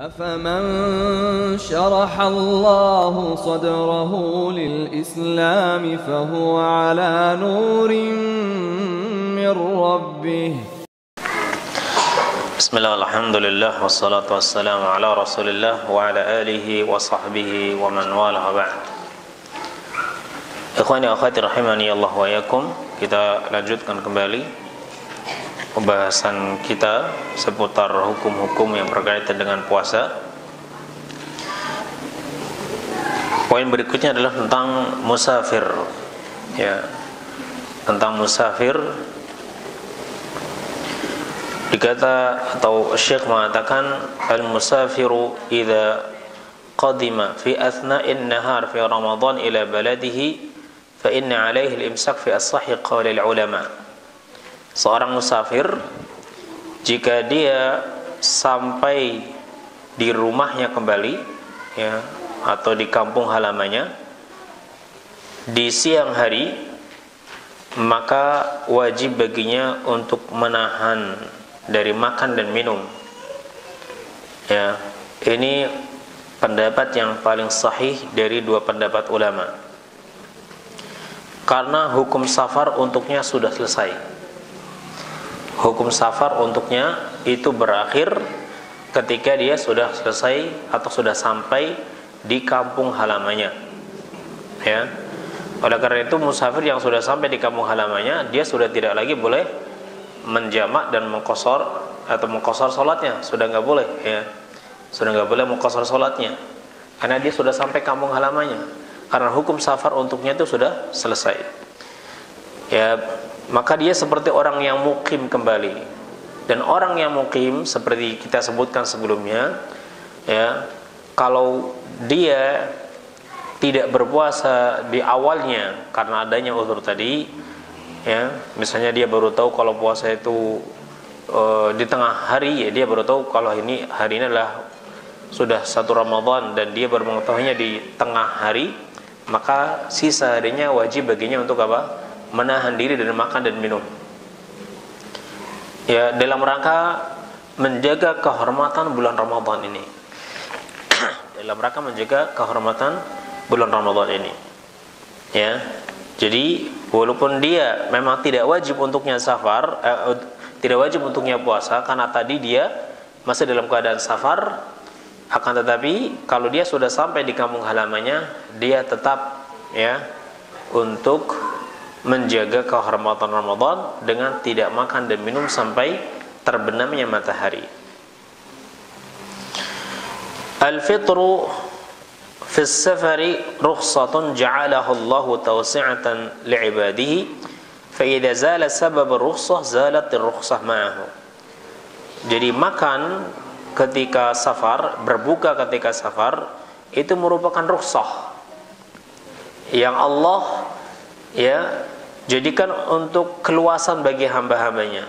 أفمن شرح الله صدره للإسلام فهو على نور من ربه. بسم الله الحمد لله والصلاة والسلام على رسول الله وعلى آله وصحبه ومن والاه بعد. Ikhwani akhwati rahimani Allah wa yakum, kita lanjutkan kembali pembahasan kita seputar hukum-hukum yang berkaitan dengan puasa. Poin berikutnya adalah tentang musafir, ya, tentang musafir. Dikata atau Syekh mengatakan al-musafiru idza qadima fi athna'in nahar fi Ramadan ila baladihi fa inna alaihi al-imsak fi as-sahih qaulil ulama. Seorang musafir jika dia sampai di rumahnya kembali, ya, atau di kampung halamannya di siang hari, maka wajib baginya untuk menahan dari makan dan minum. Ya, ini pendapat yang paling sahih dari dua pendapat ulama. Karena hukum safar untuknya sudah selesai. Hukum safar untuknya itu berakhir ketika dia sudah selesai atau sudah sampai di kampung halamannya. Ya. Oleh karena itu musafir yang sudah sampai di kampung halamannya, dia sudah tidak lagi boleh menjamak dan mengqashar atau mengqashar salatnya, sudah enggak boleh, ya. Sudah enggak boleh mengqashar salatnya karena dia sudah sampai kampung halamannya. Karena hukum safar untuknya itu sudah selesai. Ya, maka dia seperti orang yang mukim kembali. Dan orang yang mukim seperti kita sebutkan sebelumnya, ya, kalau dia tidak berpuasa di awalnya karena adanya uzur tadi, ya, misalnya dia baru tahu kalau puasa itu di tengah hari, ya, dia baru tahu kalau hari ini adalah sudah 1 Ramadan dan dia baru mengetahuinya di tengah hari, maka sisa harinya wajib baginya untuk apa? Menahan diri dari makan dan minum, ya, dalam rangka menjaga kehormatan bulan Ramadan ini. Dalam rangka menjaga kehormatan bulan Ramadan ini, ya. Jadi walaupun dia memang tidak wajib untuknya safar, tidak wajib untuknya puasa karena tadi dia masih dalam keadaan safar, akan tetapi kalau dia sudah sampai di kampung halamannya, dia tetap, ya, untuk menjaga kehormatan Ramadan dengan tidak makan dan minum sampai terbenamnya matahari. Al-fitru fi as-safari rukhsatun ja'alaha Allah tawsi'atan li'ibadihi fa idza zala sabab ar-rukhsah zalat ar-rukhsah ma'ahu. Jadi makan ketika safar, berbuka ketika safar itu merupakan rukhsah yang Allah, ya, jadikan untuk keluasan bagi hamba-hambanya.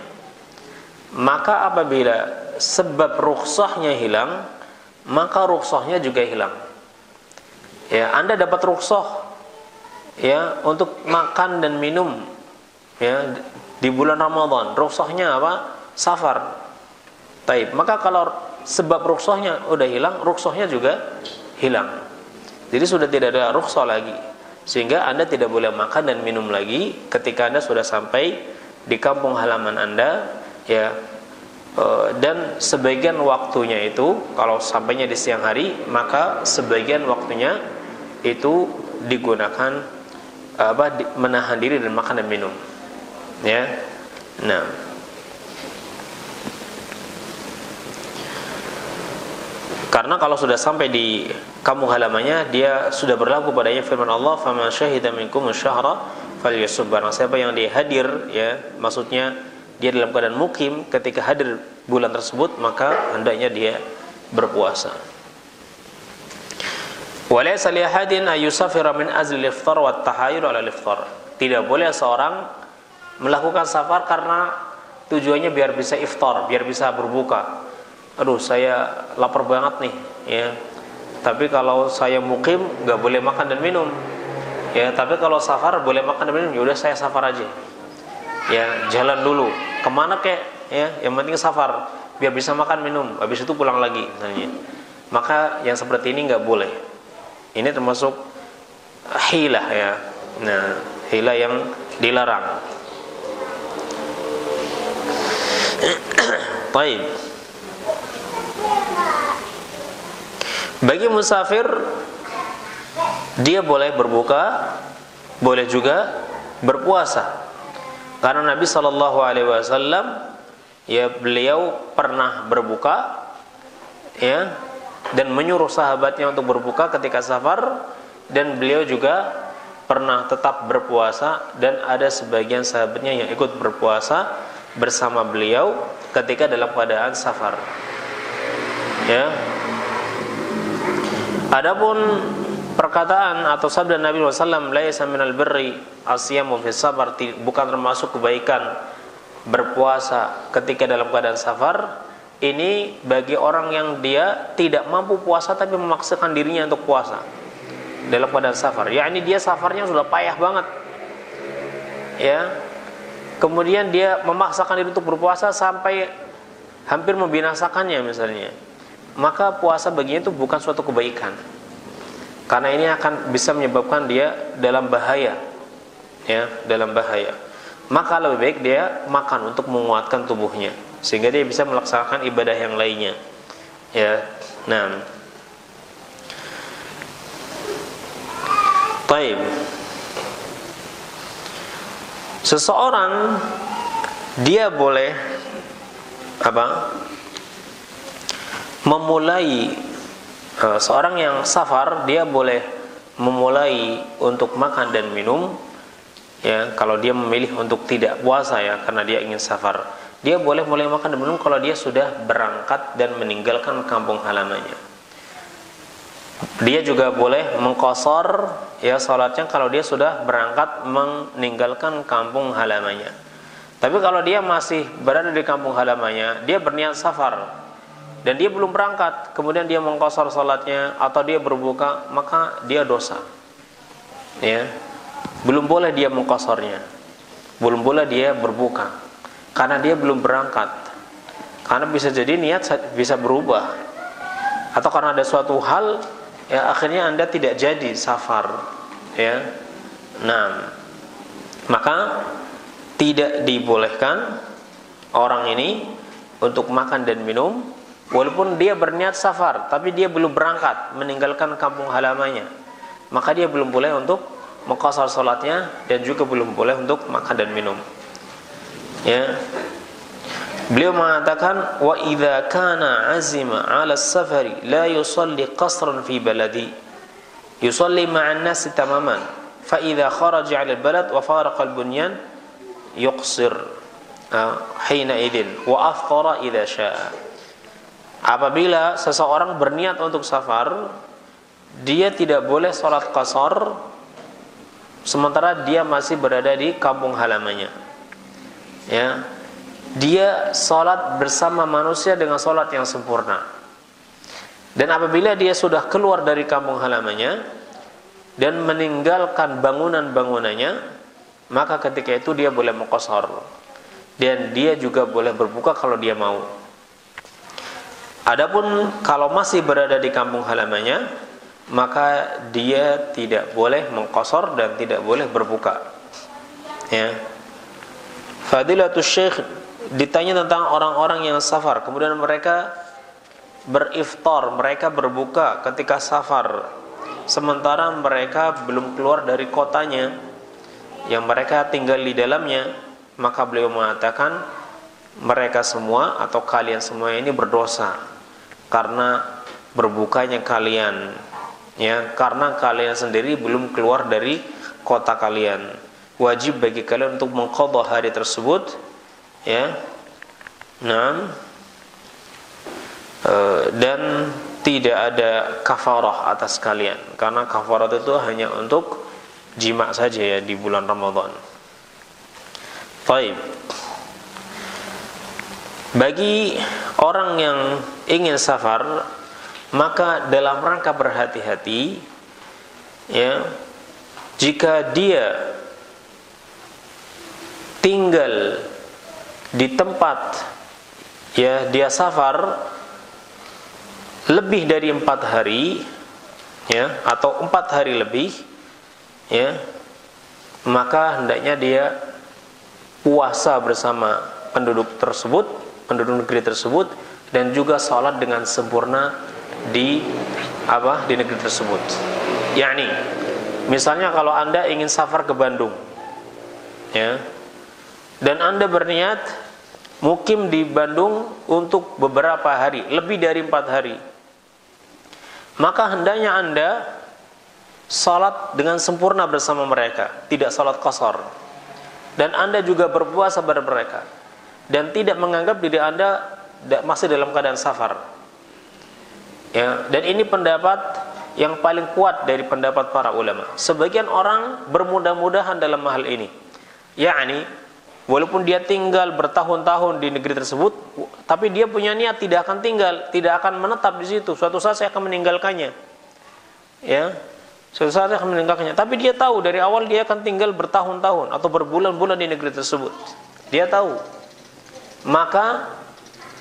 Maka apabila sebab rukhsahnya hilang, maka rukhsahnya juga hilang. Ya, Anda dapat rukhsah, ya, untuk makan dan minum, ya, di bulan Ramadan. Rukhsahnya apa? Safar. Taib. Maka kalau sebab rukhsahnya udah hilang, rukhsahnya juga hilang. Jadi sudah tidak ada rukhsah lagi. Sehingga Anda tidak boleh makan dan minum lagi ketika Anda sudah sampai di kampung halaman Anda, ya. Dan sebagian waktunya itu kalau sampainya di siang hari, maka sebagian waktunya itu digunakan menahan diri dan makan dan minum, ya. Nah, karena kalau sudah sampai di kampung halamannya, dia sudah berlaku padanya firman Allah, faman syahida minkum asyhara falyasum. Barang siapa yang dia hadir, ya, maksudnya dia dalam keadaan mukim ketika hadir bulan tersebut, maka hendaknya dia berpuasa. Walaysa li ahadin ayusafira min azli al-iftar wa at-tahayyul 'ala al-iftar. Tidak boleh seorang melakukan safar karena tujuannya biar bisa iftar, biar bisa berbuka. Aduh, saya lapar banget nih, ya. Tapi kalau saya mukim nggak boleh makan dan minum, ya. Tapi kalau safar boleh makan dan minum, ya udah saya safar aja, ya. Jalan dulu kemana kek, ya, yang penting safar biar bisa makan minum, habis itu pulang lagi misalnya. maka yang seperti ini nggak boleh. Ini termasuk hilah ya. Nah, hilah yang dilarang. Baik. Bagi musafir, dia boleh berbuka, boleh juga berpuasa. Karena Nabi Shallallahu Alaihi Wasallam, ya, beliau pernah berbuka, ya, dan menyuruh sahabatnya untuk berbuka ketika safar, dan beliau juga pernah tetap berpuasa, dan ada sebagian sahabatnya yang ikut berpuasa bersama beliau ketika dalam keadaan safar. Ya. Adapun perkataan atau sabda Nabi SAW, laisa minal birri asyamu fi safar, bukan termasuk kebaikan berpuasa ketika dalam keadaan safar. Ini bagi orang yang dia tidak mampu puasa tapi memaksakan dirinya untuk puasa dalam keadaan safar. Yakni dia safarnya sudah payah banget, ya, kemudian dia memaksakan diri untuk berpuasa sampai hampir membinasakannya misalnya, maka puasa baginya itu bukan suatu kebaikan, karena ini akan bisa menyebabkan dia dalam bahaya, ya, dalam bahaya. Maka lebih baik dia makan untuk menguatkan tubuhnya sehingga dia bisa melaksanakan ibadah yang lainnya, ya. Nah, baik. Seseorang dia boleh memulai, seorang yang safar dia boleh memulai untuk makan dan minum, ya, kalau dia memilih untuk tidak puasa, ya, karena dia ingin safar, dia boleh mulai makan dan minum kalau dia sudah berangkat dan meninggalkan kampung halamannya. Dia juga boleh mengqashar, ya, salatnya kalau dia sudah berangkat meninggalkan kampung halamannya. Tapi kalau dia masih berada di kampung halamannya, dia berniat safar dan dia belum berangkat, kemudian dia mengqashar salatnya atau dia berbuka, maka dia dosa, ya. Belum boleh dia mengqasharnya, belum boleh dia berbuka, karena dia belum berangkat. Karena bisa jadi niat bisa berubah, atau karena ada suatu hal, ya, akhirnya Anda tidak jadi safar, ya. Nah, maka tidak dibolehkan orang ini untuk makan dan minum walaupun dia berniat safar, tapi dia belum berangkat meninggalkan kampung halamannya, maka dia belum boleh untuk mengqashar salatnya dan juga belum boleh untuk makan dan minum, ya. Beliau mengatakan, wa idza kana azima 'ala as-safari la yusalli qasran fi baladi yusalli ma'an nasi tamaman fa idza kharaja 'ala al-balad wa faraqa al-bunyan yuqsir hina idzin wa afṭara idza syaa. Apabila seseorang berniat untuk safar, dia tidak boleh salat qashar sementara dia masih berada di kampung halamannya, ya. Dia salat bersama manusia dengan salat yang sempurna. Dan apabila dia sudah keluar dari kampung halamannya dan meninggalkan bangunan-bangunannya, maka ketika itu dia boleh mengqashar dan dia juga boleh berbuka kalau dia mau. Adapun kalau masih berada di kampung halamannya, maka dia tidak boleh mengqashar dan tidak boleh berbuka, ya. Fadilatul Syekh ditanya tentang orang-orang yang safar, kemudian mereka beriftar, mereka berbuka ketika safar, sementara mereka belum keluar dari kotanya yang mereka tinggal di dalamnya, maka beliau mengatakan mereka semua atau kalian semua ini berdosa karena berbukanya kalian, ya, karena kalian sendiri belum keluar dari kota kalian. Wajib bagi kalian untuk mengqadha hari tersebut, ya. Nah, dan tidak ada kafarah atas kalian, karena kafarah itu hanya untuk jima saja, ya, di bulan Ramadan. Baik. Bagi orang yang ingin safar, maka dalam rangka berhati-hati, ya, jika dia tinggal di tempat, ya, dia safar, lebih dari 4 hari, ya, atau 4 hari lebih, ya, maka hendaknya dia puasa bersama penduduk tersebut, penduduk negeri tersebut, dan juga sholat dengan sempurna di negeri tersebut. Yani, misalnya kalau Anda ingin safar ke Bandung, ya, dan Anda berniat mukim di Bandung untuk beberapa hari, lebih dari 4 hari, maka hendaknya Anda salat dengan sempurna bersama mereka, tidak salat qasar. Dan Anda juga berpuasa pada mereka, dan tidak menganggap diri Anda masih dalam keadaan safar. Ya, dan ini pendapat yang paling kuat dari pendapat para ulama. Sebagian orang bermudah-mudahan dalam hal ini. Yakni, walaupun dia tinggal bertahun-tahun di negeri tersebut, tapi dia punya niat tidak akan tinggal, tidak akan menetap di situ. Suatu saat saya akan meninggalkannya. Ya, suatu saat saya akan meninggalkannya. Tapi dia tahu dari awal dia akan tinggal bertahun-tahun atau berbulan-bulan di negeri tersebut. Dia tahu. Maka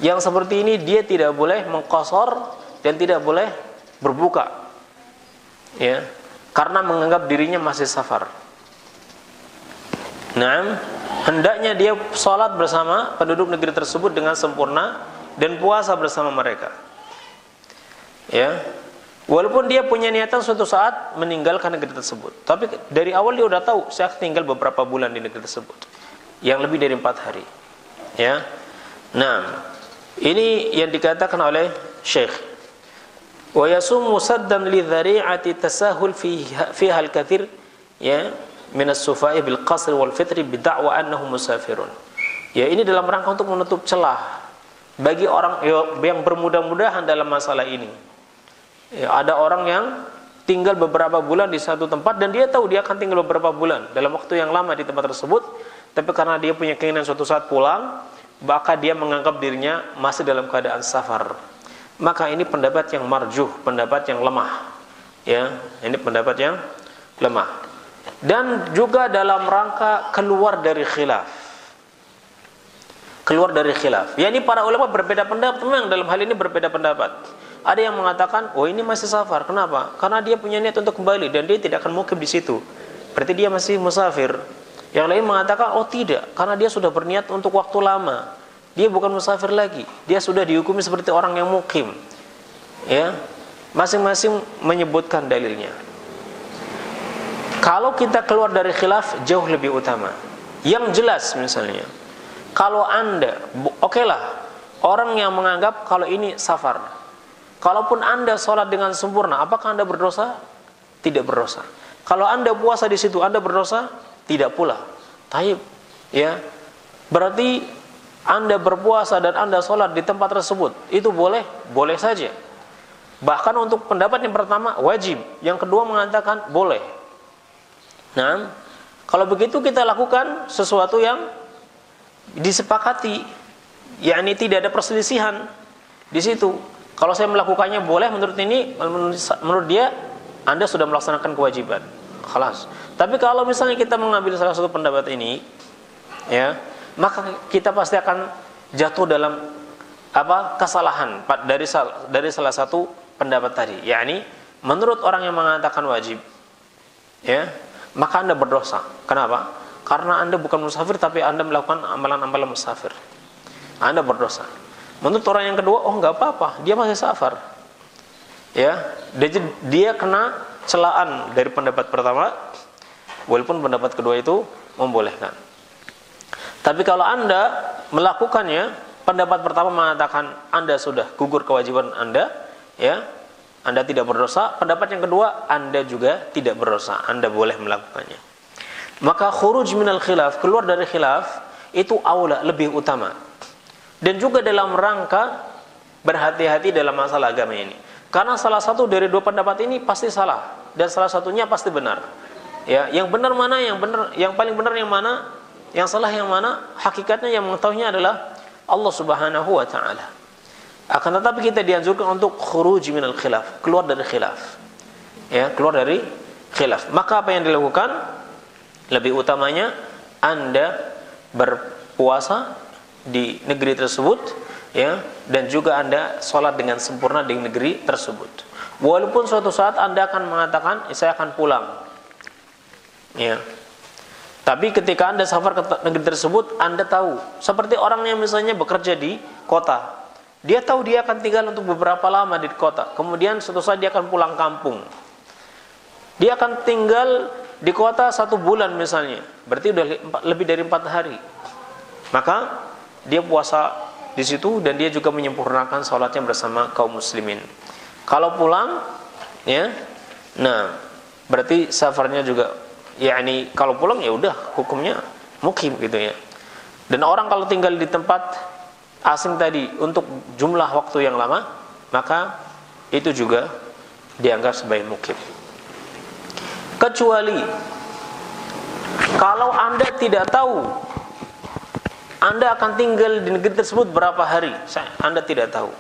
yang seperti ini dia tidak boleh mengqasar dan tidak boleh berbuka. Ya, karena menganggap dirinya masih safar. Nah, hendaknya dia sholat bersama penduduk negeri tersebut dengan sempurna dan puasa bersama mereka. Ya, walaupun dia punya niatan suatu saat meninggalkan negeri tersebut, tapi dari awal dia sudah tahu saya tinggal beberapa bulan di negeri tersebut, yang lebih dari 4 hari. Ya, nah, ini yang dikatakan oleh Syekh. Wa yasumu saddan li dhari'ati tasahul fiha al-kathir, ya, minas sufai bil qasr wal fitri bid'wa annahu musafirun. Ya, ini dalam rangka untuk menutup celah bagi orang yang bermudah-mudahan dalam masalah ini. Ya, ada orang yang tinggal beberapa bulan di satu tempat dan dia tahu dia akan tinggal beberapa bulan dalam waktu yang lama di tempat tersebut, tapi karena dia punya keinginan suatu saat pulang, maka dia menganggap dirinya masih dalam keadaan safar. Maka ini pendapat yang marjuh, pendapat yang lemah. Ya, ini pendapat yang lemah. Dan juga dalam rangka keluar dari khilaf. Keluar dari khilaf. Ya, ini para ulama berbeda pendapat. Memang dalam hal ini berbeda pendapat. Ada yang mengatakan, oh ini masih safar. Kenapa? Karena dia punya niat untuk kembali dan dia tidak akan mukim di situ. Berarti dia masih musafir. Yang lain mengatakan, oh tidak, karena dia sudah berniat untuk waktu lama. Dia bukan musafir lagi. Dia sudah dihukumi seperti orang yang mukim. Ya, masing-masing menyebutkan dalilnya. Kalau kita keluar dari khilaf, jauh lebih utama. Yang jelas misalnya, kalau Anda, okelah, orang yang menganggap kalau ini safar, kalaupun Anda sholat dengan sempurna, apakah Anda berdosa? Tidak berdosa. Kalau Anda puasa di situ, Anda berdosa? Tidak pula. Taib, ya, berarti Anda berpuasa dan Anda sholat di tempat tersebut, itu boleh? Boleh saja. Bahkan untuk pendapat yang pertama, wajib. Yang kedua mengatakan boleh. Nah, kalau begitu kita lakukan sesuatu yang disepakati, yakni tidak ada perselisihan di situ. Kalau saya melakukannya boleh, menurut ini, menurut dia, Anda sudah melaksanakan kewajiban. Khalas. Tapi kalau misalnya kita mengambil salah satu pendapat ini, ya, maka kita pasti akan jatuh dalam kesalahan dari salah satu pendapat tadi. Yakni menurut orang yang mengatakan wajib, ya, maka Anda berdosa. Kenapa? Karena Anda bukan musafir tapi Anda melakukan amalan-amalan musafir. Anda berdosa. Menurut orang yang kedua, oh enggak apa-apa, dia masih safar. Ya, dia kena celaan dari pendapat pertama, walaupun pendapat kedua itu membolehkan. Tapi kalau Anda melakukannya, pendapat pertama mengatakan Anda sudah gugur kewajiban Anda, ya, Anda tidak berdosa. Pendapat yang kedua, Anda juga tidak berdosa, Anda boleh melakukannya. Maka khuruj minal khilaf, keluar dari khilaf, itu aula, lebih utama. Dan juga dalam rangka berhati-hati dalam masalah agama ini. Karena salah satu dari dua pendapat ini pasti salah dan salah satunya pasti benar. Ya, yang benar mana, yang paling benar yang mana? Yang salah yang mana? Hakikatnya yang mengetahuinya adalah Allah Subhanahu wa ta'ala. Akan tetapi kita dianjurkan untuk khuruj minal khilaf, keluar dari khilaf. Ya, keluar dari khilaf. Maka apa yang dilakukan? Lebih utamanya Anda berpuasa di negeri tersebut ya, dan juga Anda sholat dengan sempurna di negeri tersebut. Walaupun suatu saat Anda akan mengatakan, saya akan pulang, ya. Tapi ketika Anda safar ke negeri tersebut, Anda tahu, seperti orang yang misalnya bekerja di kota, dia tahu dia akan tinggal untuk beberapa lama di kota, kemudian suatu saat dia akan pulang kampung. Dia akan tinggal di kota 1 bulan misalnya, berarti udah lebih dari 4 hari. Maka dia puasa di situ dan dia juga menyempurnakan sholatnya bersama kaum muslimin. Kalau pulang, ya, nah berarti safarnya juga, yakni kalau pulang ya udah hukumnya mukim gitu ya. Dan orang kalau tinggal di tempat asing tadi untuk jumlah waktu yang lama, maka itu juga dianggap sebagai mukim. Kecuali kalau Anda tidak tahu Anda akan tinggal di negeri tersebut berapa hari, Anda tidak tahu.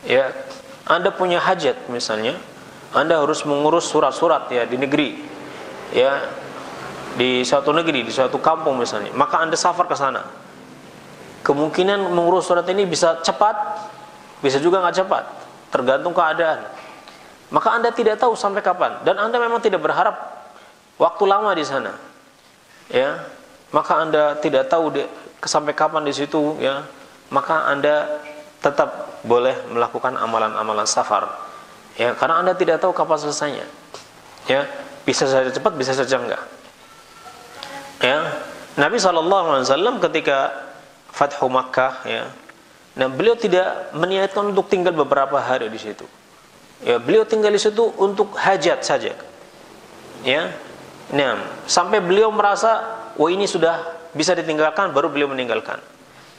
Ya, Anda punya hajat misalnya, Anda harus mengurus surat-surat ya di negeri, ya, di suatu negeri, di suatu kampung misalnya, maka Anda safar ke sana. Kemungkinan mengurus surat ini bisa cepat, bisa juga nggak cepat, tergantung keadaan. Maka Anda tidak tahu sampai kapan, dan Anda memang tidak berharap waktu lama di sana, ya. Maka Anda tidak tahu sampai kapan di situ, ya. Maka Anda tetap boleh melakukan amalan-amalan safar, ya, karena Anda tidak tahu kapan selesainya, ya. Bisa saja cepat, bisa saja enggak, ya. Nabi SAW ketika Fathu Makkah, ya, nah beliau tidak meniatkan untuk tinggal beberapa hari di situ. Ya, beliau tinggal di situ untuk hajat saja. Ya. Nah, sampai beliau merasa, "Oh, ini sudah bisa ditinggalkan," baru beliau meninggalkan.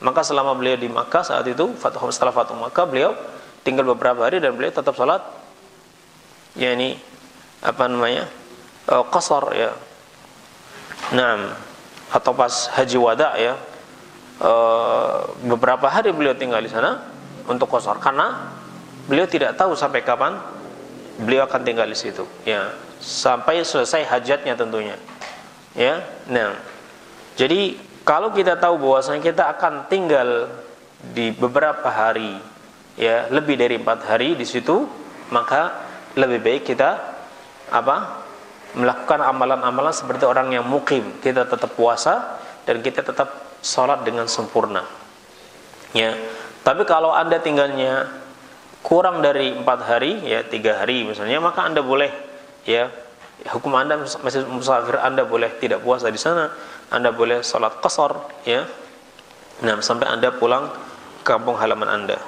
Maka selama beliau di Makkah saat itu, setelah Fathu Makkah, beliau tinggal beberapa hari dan beliau tetap salat, yakni qasar, ya. Nah, atau pas haji wada, ya. Beberapa hari beliau tinggal di sana untuk qasar karena beliau tidak tahu sampai kapan beliau akan tinggal di situ, ya, sampai selesai hajatnya tentunya, ya. Nah, jadi kalau kita tahu bahwasanya kita akan tinggal di beberapa hari, ya, lebih dari 4 hari di situ, maka lebih baik kita melakukan amalan-amalan seperti orang yang mukim. Kita tetap puasa dan kita tetap sholat dengan sempurna, ya. Tapi kalau Anda tinggalnya kurang dari 4 hari, ya, 3 hari misalnya, maka Anda boleh, ya, hukum Anda masih musafir, Anda boleh tidak puasa di sana, Anda boleh sholat qasar, ya. Nah, sampai Anda pulang ke kampung halaman Anda.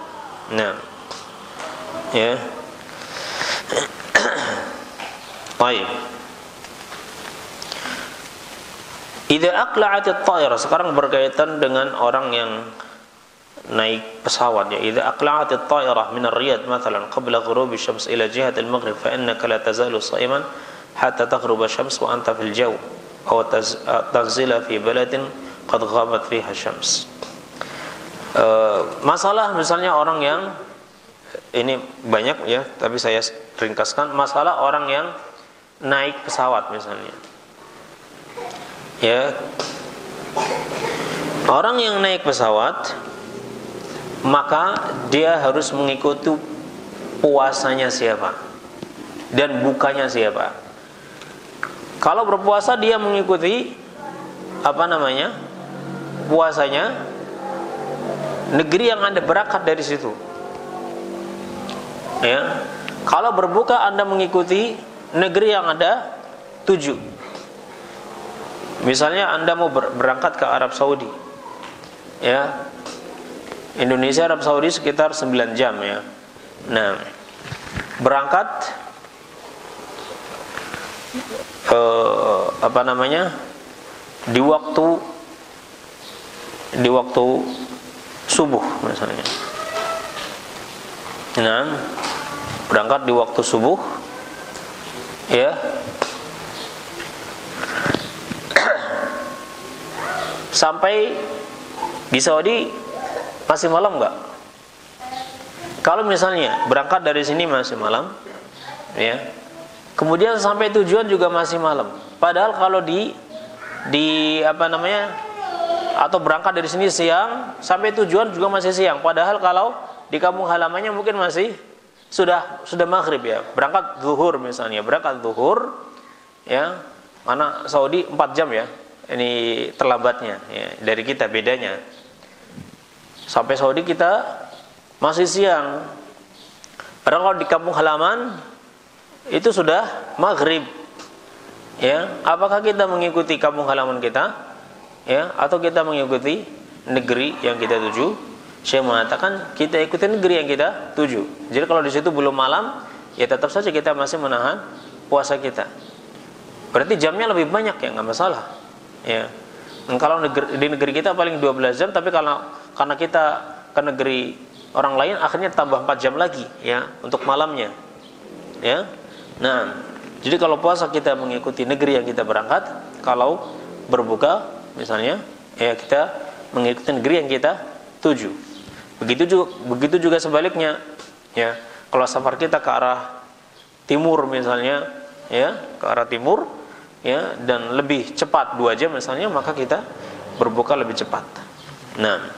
Nah, ya. Baik. Idza aqla'at at-thairah, sekarang berkaitan dengan orang yang naik pesawat, ya. Idza aqla'at at-thairah min ar-Riyadh mathalan qabla ghurubi syams ila jihat al-maghrib fa innaka la tazalu sha'iman hatta taghruba syams wa anta fil jaw aw tanzila fi baladin qad ghabat fiha syams. Masalah misalnya orang yang ini banyak, ya, tapi saya ringkaskan. Masalah orang yang naik pesawat misalnya, ya. Orang yang naik pesawat, maka dia harus mengikuti puasanya siapa dan bukanya siapa. Kalau berpuasa dia mengikuti puasanya negeri yang Anda berangkat dari situ, ya. Kalau berbuka Anda mengikuti negeri yang Anda tuju. Misalnya Anda mau berangkat ke Arab Saudi, ya. Indonesia Arab Saudi sekitar 9 jam, ya. Nah, berangkat di waktu subuh misalnya. Nah, berangkat di waktu subuh, ya. Sampai di Saudi masih malam enggak? Kalau misalnya berangkat dari sini masih malam, ya. Kemudian sampai tujuan juga masih malam. Padahal kalau di atau berangkat dari sini siang sampai tujuan juga masih siang, padahal kalau di kampung halamannya mungkin masih sudah maghrib ya. Berangkat zuhur misalnya, berangkat zuhur ya, mana Saudi 4 jam ya, ini terlambatnya ya, dari kita bedanya. Sampai Saudi kita masih siang, padahal kalau di kampung halaman itu sudah maghrib ya. Apakah kita mengikuti kampung halaman kita ya, atau kita mengikuti negeri yang kita tuju? Saya mengatakan kita ikuti negeri yang kita tuju. Jadi kalau di situ belum malam, ya tetap saja kita masih menahan puasa kita. Berarti jamnya lebih banyak ya, nggak masalah. Ya. Dan kalau di negeri kita paling 12 jam, tapi karena kita ke negeri orang lain, akhirnya tambah 4 jam lagi ya untuk malamnya. Ya. Nah, jadi kalau puasa kita mengikuti negeri yang kita berangkat, kalau berbuka misalnya, ya kita mengikuti negeri yang kita tuju. Begitu juga sebaliknya ya. Kalau safar kita ke arah timur misalnya ya, ke arah timur ya, dan lebih cepat 2 jam misalnya, maka kita berbuka lebih cepat. Nah,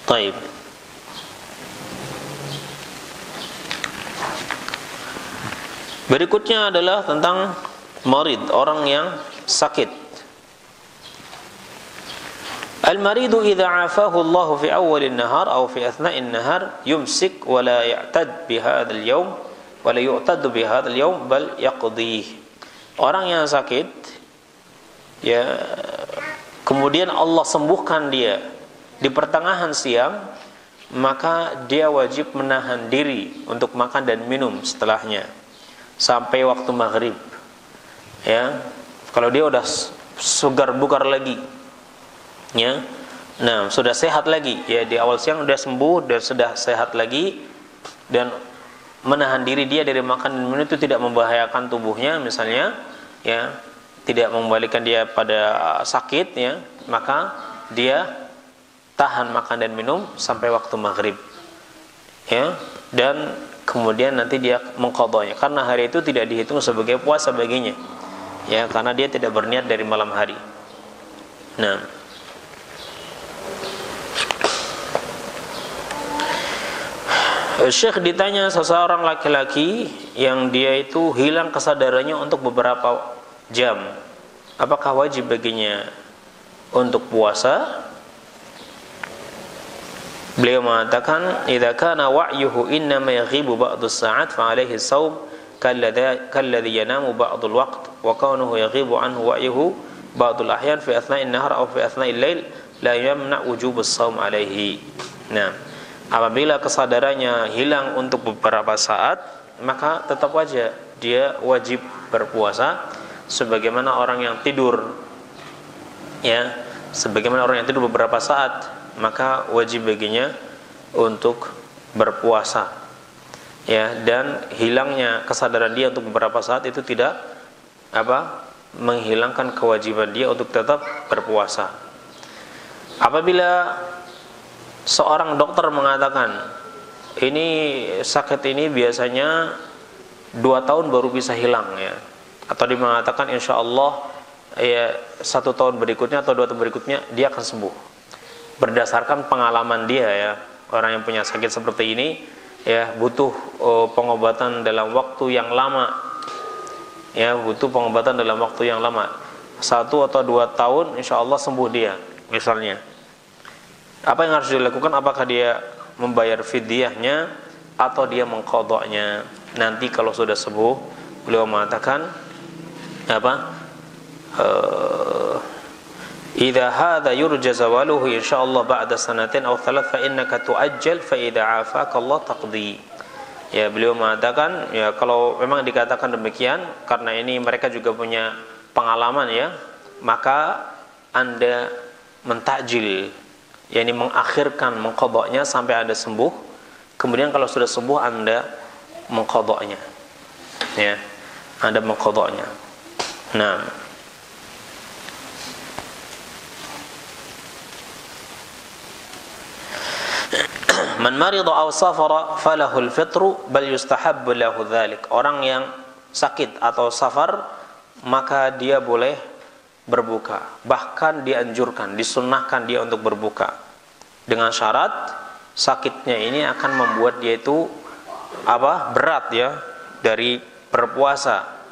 taib. Berikutnya adalah tentang marid, orang yang sakit. Al-maridu idza 'afahu Allah fi awwal an-nahar aw fi athna' an-nahar yumsik wa la ya'tad bi hadzal yawm wa la yu'tad bi hadzal yawm bal yaqdih. Orang yang sakit ya, kemudian Allah sembuhkan dia di pertengahan siang, maka dia wajib menahan diri untuk makan dan minum setelahnya sampai waktu maghrib ya. Kalau dia udah segar bugar lagi ya, nah sudah sehat lagi ya, di awal siang sudah sembuh dan sudah sehat lagi, dan menahan diri dia dari makan dan minum itu tidak membahayakan tubuhnya misalnya ya, tidak mengembalikan dia pada sakit ya, maka dia tahan makan dan minum sampai waktu maghrib ya, dan kemudian nanti dia mengqadhanya karena hari itu tidak dihitung sebagai puasa baginya ya, karena dia tidak berniat dari malam hari. Nah, Syekh ditanya seseorang laki-laki yang dia itu hilang kesadarannya untuk beberapa jam, apakah wajib baginya untuk puasa? Beliau mengatakan, "Idza kana wa'yuhu innama yaghibu ba'du as-sa'at fa 'alaihi as-sawm kalladhi yanamu ba'du al-waqt wa kaunuhu yaghibu anhu wa'yuhu ba'du al-ahyan fi athna'in nahar aw fi athna'il lail la yamna' wujub as-sawm 'alaihi." Nah, apabila kesadarannya hilang untuk beberapa saat, maka tetap saja dia wajib berpuasa sebagaimana orang yang tidur ya, sebagaimana orang yang tidur beberapa saat, maka wajib baginya untuk berpuasa ya, dan hilangnya kesadaran dia untuk beberapa saat itu tidak menghilangkan kewajiban dia untuk tetap berpuasa. Apabila seorang dokter mengatakan ini sakit ini biasanya 2 tahun baru bisa hilang ya, atau dia mengatakan insya Allah ya 1 tahun berikutnya atau 2 tahun berikutnya dia akan sembuh, berdasarkan pengalaman dia ya. Orang yang punya sakit seperti ini ya butuh pengobatan dalam waktu yang lama ya, butuh pengobatan dalam waktu yang lama, 1 atau 2 tahun insya Allah sembuh dia misalnya. Apa yang harus dilakukan? Apakah dia membayar fidyahnya atau dia mengqadhanya? Nanti kalau sudah sembuh, beliau mengatakan idza hadza yurja zawaluhu insyaallah ba'da sanatin aw thalath fa innaka tu'ajjal fa idza 'afaka Allah taqdi. Ya, beliau mengatakan ya, kalau memang dikatakan demikian karena ini mereka juga punya pengalaman ya, maka Anda mentakjil, yakni mengakhirkan mengqadhanya sampai Anda sembuh, kemudian kalau sudah sembuh Anda mengqadhanya ya, Anda mengqadhanya. Nah, man marida aw safara falahul fitru bal yustahabbu lahu dzalik. Orang yang sakit atau safar maka dia boleh berbuka. Bahkan dianjurkan, disunnahkan dia untuk berbuka. Dengan syarat sakitnya ini akan membuat dia itu berat ya dari berpuasa.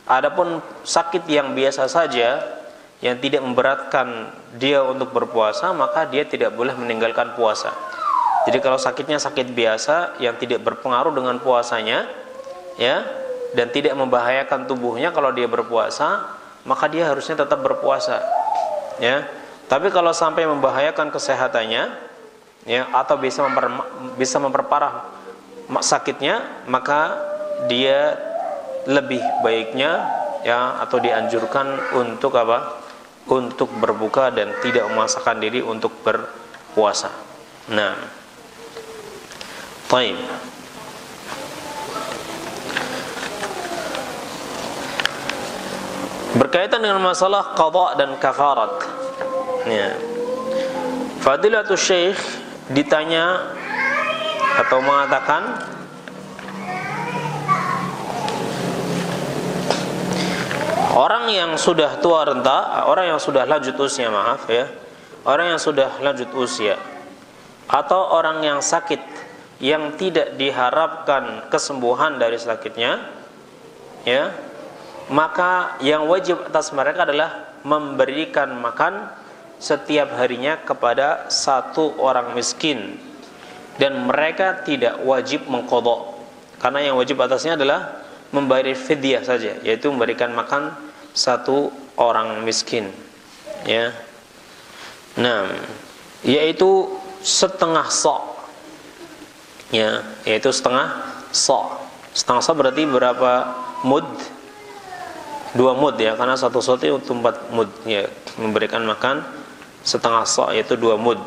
Adapun sakit yang biasa saja yang tidak memberatkan dia untuk berpuasa, maka dia tidak boleh meninggalkan puasa. Jadi kalau sakitnya sakit biasa yang tidak berpengaruh dengan puasanya ya, dan tidak membahayakan tubuhnya kalau dia berpuasa, maka dia harusnya tetap berpuasa ya. Tapi kalau sampai membahayakan kesehatannya ya, atau bisa memperparah sakitnya, maka dia lebih baiknya ya, atau dianjurkan untuk untuk berbuka dan tidak memaksakan diri untuk berpuasa. Nah, baik. Berkaitan dengan masalah qada dan kafarat ya, Fadilatul Syekh ditanya atau mengatakan, orang yang sudah tua renta, orang yang sudah lanjut usia, orang yang sudah lanjut usia, atau orang yang sakit yang tidak diharapkan kesembuhan dari sakitnya, ya, maka yang wajib atas mereka adalah memberikan makan setiap harinya kepada satu orang miskin, dan mereka tidak wajib mengqadha, karena yang wajib atasnya adalah membayar fidyah saja, yaitu memberikan makan satu orang miskin ya. Nah, yaitu setengah sa' ya, yaitu setengah sa'. Setengah sa' berarti berapa mud? 2 mud ya, karena satu sa' itu 4 mud ya. Memberikan makan setengah sa', yaitu 2 mud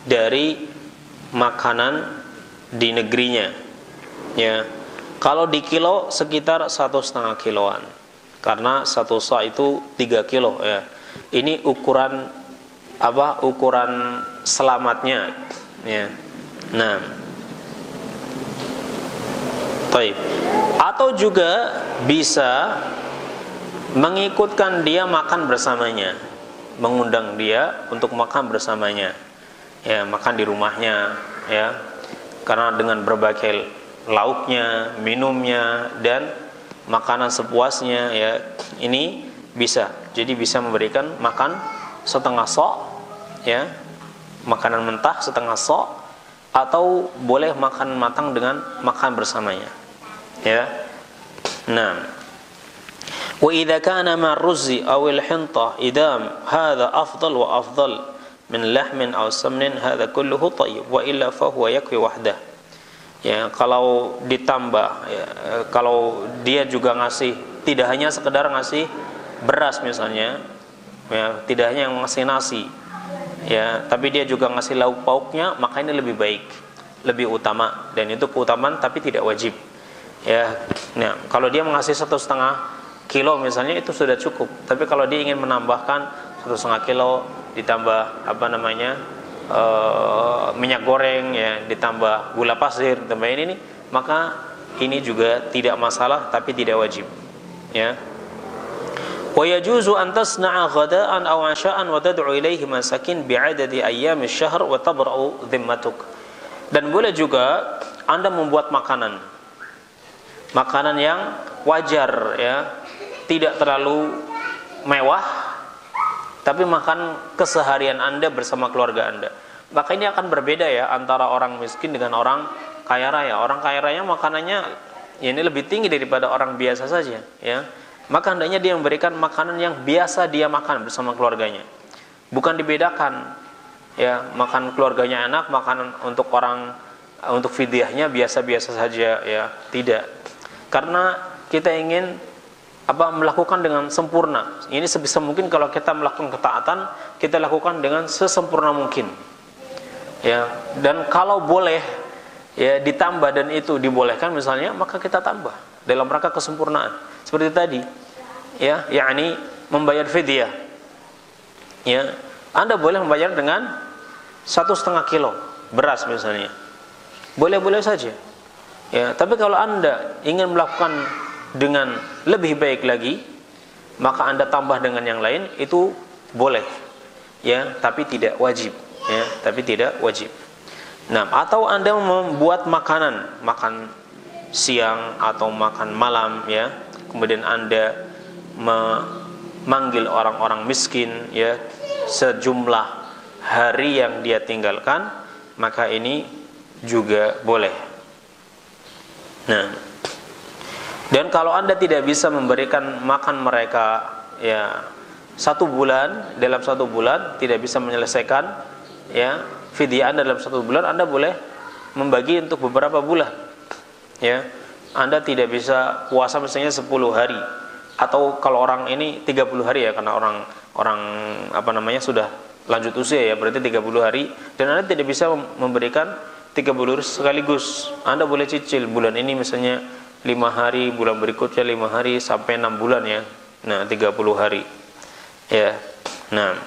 dari makanan di negerinya ya. Kalau di kilo sekitar 1,5 kiloan, karena satu sa' itu 3 kilo ya. Ini ukuran ukuran selamatnya ya. Nah, baik. Atau juga bisa mengikutkan dia makan bersamanya, mengundang dia untuk makan bersamanya ya, makan di rumahnya ya, karena dengan berbagai lauknya, minumnya, dan makanan sepuasnya ya, ini bisa. Jadi bisa memberikan makan setengah sa' ya, makanan mentah setengah sa', atau boleh makan matang dengan makan bersamanya ya. Nah, wa idza kana ma'ruzzi aw al-hinta idam hadha afdal wa afdal min lahmin aw samnin hadha kulluhu tayyib wa illa fa huwa yakfi wahdah. Ya, kalau ditambah ya, kalau dia juga ngasih, tidak hanya sekedar ngasih beras misalnya ya, tidak hanya yang ngasih nasi ya, tapi dia juga ngasih lauk pauknya, maka ini lebih baik, lebih utama, dan itu keutamaan tapi tidak wajib ya. Nah, kalau dia mengasih 1,5 kilo misalnya, itu sudah cukup. Tapi kalau dia ingin menambahkan 1,5 kilo ditambah minyak goreng ya, ditambah gula pasir, ditambah ini, maka ini juga tidak masalah tapi tidak wajib ya. Wa yajuzu an tasna'a ghada'an aw 'asha'an wa tad'u ilaihi masakin bi'adadi ayyam asy-syahr wa tabra'u dhimmatuk. Dan boleh juga Anda membuat makanan yang wajar ya, tidak terlalu mewah, tapi makan keseharian Anda bersama keluarga Anda. Maka ini akan berbeda ya antara orang miskin dengan orang kaya raya. Orang kaya raya makanannya ya ini lebih tinggi daripada orang biasa saja ya. Maka hendaknya dia memberikan makanan yang biasa dia makan bersama keluarganya. Bukan dibedakan ya, makan keluarganya enak, makanan untuk fidyahnya biasa-biasa saja ya. Tidak. Karena kita ingin melakukan dengan sempurna. Ini sebisa mungkin kalau kita melakukan ketaatan, kita lakukan dengan sesempurna mungkin ya. Dan kalau boleh ya ditambah dan itu dibolehkan misalnya, maka kita tambah dalam rangka kesempurnaan. Seperti tadi ya, yakni membayar fidyah ya. Anda boleh membayar dengan 1,5 kilo beras misalnya, boleh-boleh saja ya. Tapi kalau Anda ingin melakukan dengan lebih baik lagi maka Anda tambah dengan yang lain, itu boleh, ya, tapi tidak wajib, ya, tapi tidak wajib. Nah, atau Anda membuat makanan, makan siang atau makan malam, ya, kemudian Anda memanggil orang-orang miskin, ya, sejumlah hari yang dia tinggalkan, maka ini juga boleh. Nah, dan kalau Anda tidak bisa memberikan makan mereka, ya, 1 bulan, dalam 1 bulan tidak bisa menyelesaikan, ya, fidyah Anda dalam 1 bulan, Anda boleh membagi untuk beberapa bulan, ya. Anda tidak bisa puasa misalnya 10 hari, atau kalau orang ini 30 hari, ya, karena orang apa namanya sudah lanjut usia, ya, berarti 30 hari, dan Anda tidak bisa memberikan 30 hari sekaligus. Anda boleh cicil, bulan ini misalnya 5 hari, bulan berikutnya 5 hari, sampai 6 bulan, ya. Nah, 30 hari, ya. Nah,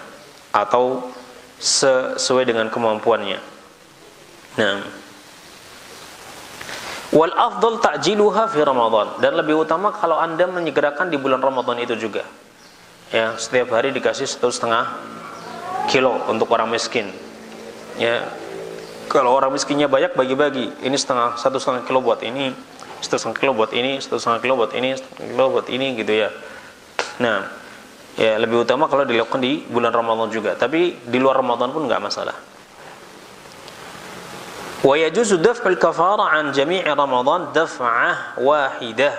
atau sesuai dengan kemampuannya. Nah, wal afdal ta'jiluha fi Ramadan, dan lebih utama kalau Anda menyegerakan di bulan Ramadan itu juga, ya. Setiap hari dikasih 1,5 kilo untuk orang miskin, ya. Kalau orang miskinnya banyak, bagi-bagi, ini 1,5 kilo buat ini, 1,5 kilo buat ini, 1,5 kilo buat ini, 1,5 kilo buat ini, gitu, ya. Nah, ya, lebih utama kalau dilakukan di bulan Ramadan juga, tapi di luar Ramadan pun nggak masalah. Wa yajuzu daf'ul kafarah an jami'i Ramadan daf'ah wahidah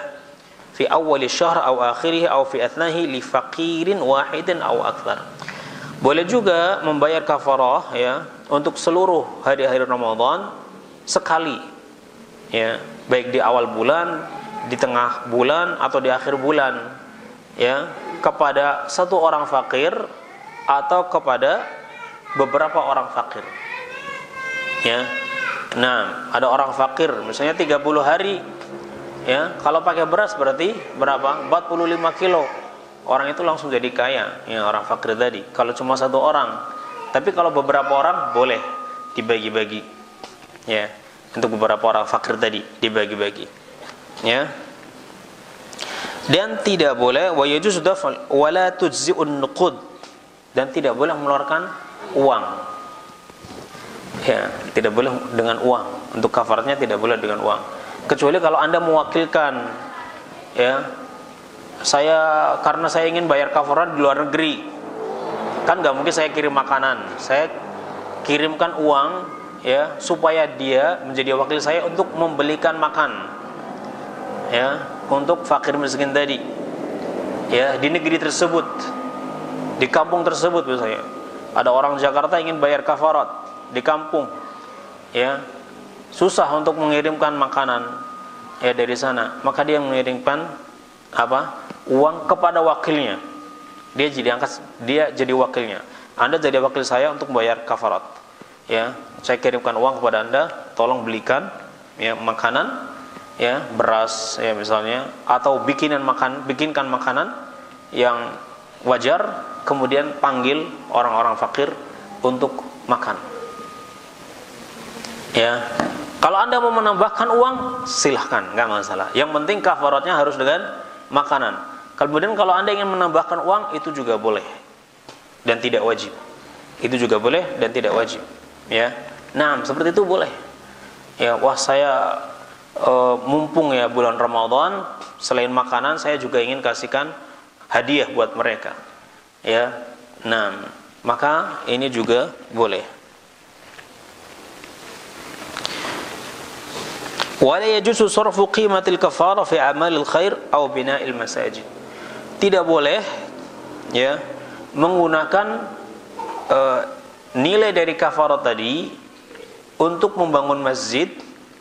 fi awal syahr aw akhirih aw fi athnahi li faqirin wahidin aw akthar. Boleh juga membayar kafarah, ya, untuk seluruh hari-hari Ramadan sekali, ya, baik di awal bulan, di tengah bulan, atau di akhir bulan, ya, kepada 1 orang fakir atau kepada beberapa orang fakir, ya. Nah, ada orang fakir misalnya 30 hari, ya, kalau pakai beras berarti berapa? 45 kilo. Orang itu langsung jadi kaya, ya, orang fakir tadi. Kalau cuma 1 orang, tapi kalau beberapa orang boleh dibagi-bagi, ya, untuk beberapa orang fakir tadi dibagi-bagi, ya. Dan tidak boleh wa yajuzu daf'al wala tujzi'un nuqud, dan tidak boleh mengeluarkan uang, ya, tidak boleh dengan uang. Untuk kafaratnya tidak boleh dengan uang, kecuali kalau Anda mewakilkan, ya, karena saya ingin bayar kafarat di luar negeri, kan nggak mungkin saya kirim makanan, saya kirimkan uang, ya, supaya dia menjadi wakil saya untuk membelikan makan, ya, untuk fakir miskin tadi, ya, di negeri tersebut, di kampung tersebut. Misalnya ada orang Jakarta ingin bayar kafarat di kampung, ya, susah untuk mengirimkan makanan, ya, dari sana, maka dia mengirimkan apa? Uang kepada wakilnya. Dia jadi wakilnya. Anda jadi wakil saya untuk bayar kafarat, ya. Saya kirimkan uang kepada Anda, tolong belikan, ya, makanan, ya, beras, ya, misalnya, atau bikinkan makanan yang wajar, kemudian panggil orang-orang fakir untuk makan, ya. Kalau Anda mau menambahkan uang, silahkan, nggak masalah. Yang penting kafaratnya harus dengan makanan. Kemudian kalau Anda ingin menambahkan uang, itu juga boleh dan tidak wajib. Itu juga boleh dan tidak wajib, ya. Nah, seperti itu boleh, ya. Wah, saya mumpung, ya, bulan Ramadan, selain makanan saya juga ingin kasihkan hadiah buat mereka, ya. Nah, maka ini juga boleh. Wala yajuzu sarfu qimatil kafarah fi amalil khair aw bina'il masajid. Tidak boleh, ya, menggunakan nilai dari kafarat tadi untuk membangun masjid